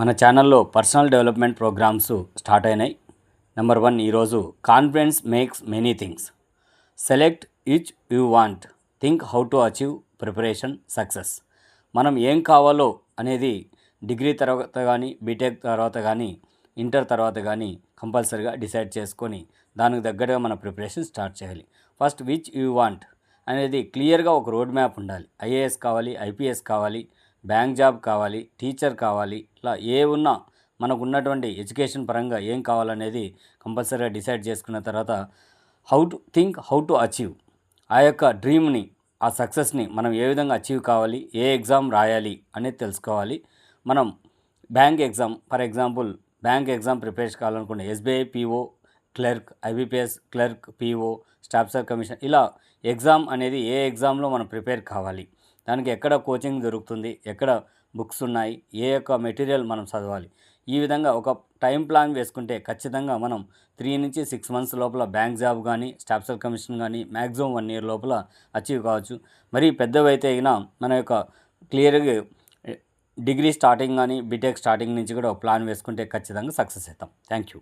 మన ఛానల్లో personal development programmes start అయినాయి. నెంబర్ 1 ఈరోజు confidence makes many things. Select each you want, think how to achieve, preparation success. మనం ఏం కావాలో అనేది డిగ్రీ తర్వాత కానీ, బీటెక్ తర్వాత కానీ, ఇంటర్ తర్వాత కానీ కంపల్సరీగా డిసైడ్ చేసుకొని దానికి దగ్గరగా మన ప్రిపరేషన్ స్టార్ట్ చేయాలి. ఫస్ట్ విచ్ యూ వాంట్ అనేది క్లియర్గా ఒక రోడ్ మ్యాప్ ఉండాలి. ఐఏఎస్ కావాలి, ఐపీఎస్ కావాలి, బ్యాంక్ జాబ్ కావాలి, టీచర్ కావాలి, ఇట్లా ఏ ఉన్నా మనకు ఉన్నటువంటి ఎడ్యుకేషన్ పరంగా ఏం కావాలనేది కంపల్సరీగా డిసైడ్ చేసుకున్న తర్వాత హౌ టు అచీవ్, ఆ యొక్క డ్రీమ్ని, ఆ సక్సెస్ని మనం ఏ విధంగా అచీవ్ కావాలి, ఏ ఎగ్జామ్ రాయాలి అనేది తెలుసుకోవాలి. మనం bank exam, for example bank exam prepare కావాలనుకుంటే SBI PO clerk, IBPS clerk, PO, staff sir commission, ఇలా ఎగ్జామ్ అనేది ఏ ఎగ్జామ్లో మనం ప్రిపేర్ కావాలి, దానికి ఎక్కడ కోచింగ్ దొరుకుతుంది, ఎక్కడ బుక్స్ ఉన్నాయి, ఏ యొక్క మెటీరియల్ మనం చదవాలి, ఈ విధంగా ఒక టైం ప్లాన్ వేసుకుంటే ఖచ్చితంగా మనం 3 నుంచి 6 మంత్స్ లోపల బ్యాంక్ జాబ్ కానీ, స్టాఫ్ సర్ కమిషన్ కానీ మ్యాక్సిమం 1 ఇయర్ లోపల అచీవ్ కావచ్చు. మరి పెద్దవైతే అయినా మన యొక్క క్లియర్గా డిగ్రీ స్టార్టింగ్ కానీ, బీటెక్ స్టార్టింగ్ నుంచి కూడా ఒక ప్లాన్ వేసుకుంటే ఖచ్చితంగా సక్సెస్ అవుతాం. Thank you.